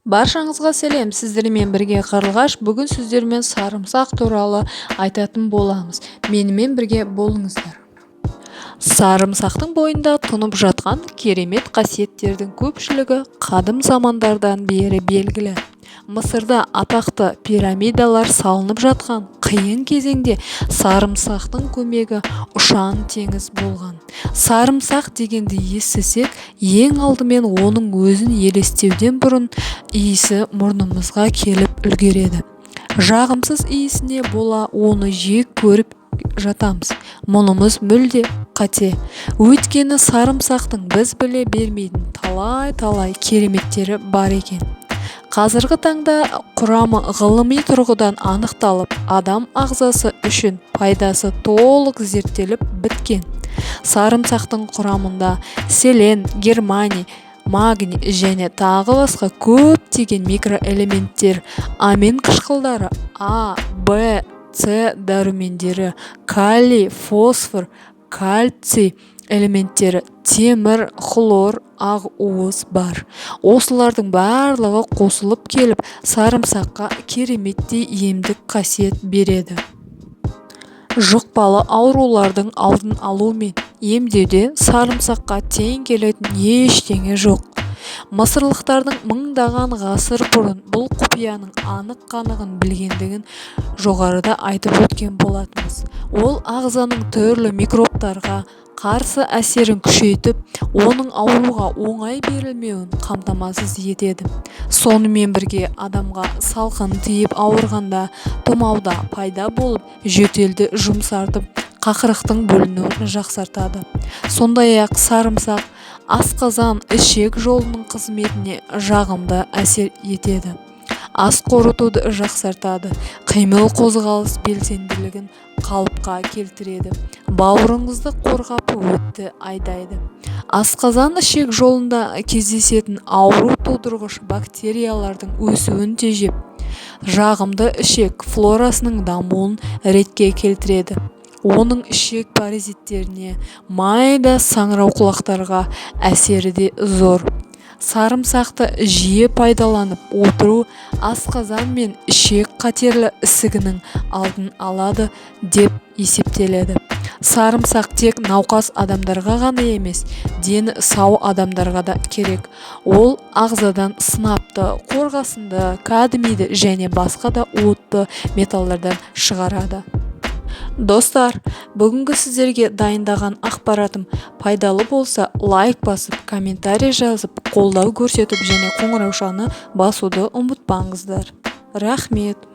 Баршаңызға сәлем, сіздермен бірге қарлығаш. Бүгін сіздермен сарымсақ туралы айтатын боламыз. Менімен бірге болыңыздар. Сарымсақтың бойында тұнып жатқан керемет қасиеттердің көпшілігі қадым замандардан бері белгілі. Мысырда атақты пирамидалар салынып жатқан қиын кезеңде сарымсақтың көмегі ұшан теңіз болған. Сарымсақ дегенді естісек, ең алдымен оның өзін елестеуден бұрын иісі мұрнымызға келіп үлгереді. Жағымсыз иісіне бола оны жек көріп жатамыз. Мұнымыз мүлде қате. Өйткені сарымсақтың біз біле бермейтін талай кереметтері бар екен. Қазіргі таңда құрамы ғылыми тұрғыдан анықталып, адам ағзасы үшін пайдасы толық зерттеліп біткен. Сарымсақтың құрамында селен, германий, магний және тағы басқа көптеген микроэлементтер, амин қышқылдары, А, Б, С дәрумендері, калий, фосфор, кальций элементтері, темір, хлор, ақуыз бар. Осылардың барлығы қосылып келіп, сарымсаққа кереметтей емдік қасиет береді. Жұқпалы аурулардың алдын алу мен емдеуде сарымсаққа тең келетін ештеңе жоқ. Мысырлықтардың мыңдаған ғасыр бұрын бұл құпияның анық-қанығын білгендігін жоғарыда айтып өткен болатынбыз. Ол ағзаның түрлі микробтарға қарсы әсерін күшейтіп, оның ауруға оңай берілмеуін қамтамасыз етеді. Сонымен бірге адамға салқын тиіп ауырғанда, тұмауда пайда болып, жөтелді жұмсартып, қақырықтың бөлінуін жақсартады. Сондай-ақ сарымсақ асқазан ішек жолының қызметіне жағымды әсер етеді. Ас қорытуды жақсартады, қимыл қозғалыс белсенділігін қалыпқа келтіреді, бауырыңызды қорғап өтті айдайды. Асқазан ішек жолында кездесетін ауру тудырғыш бактериялардың өсуін тежеп, жағымды ішек флорасының дамуын ретке келтіреді. Оның ішек паразиттеріне, майда саңырауқұлақтарға әсері де зор. Сарымсақты жиі пайдаланып отыру асқазан мен ішек қатерлі ісігінің алдын алады деп есептеледі. Сарымсақ тек науқас адамдарға ғана емес, дені сау адамдарға да керек. Ол ағзадан сынапты, қорғасынды, кадмийді және басқа да уытты металдардан шығарады. Достар, бүгінгі сіздерге дайындаған ақпаратым пайдалы болса, лайк басып, комментарий жазып, қолдау көрсетіп және қоңыраушаны басуды ұмытпаңыздар. Рахмет.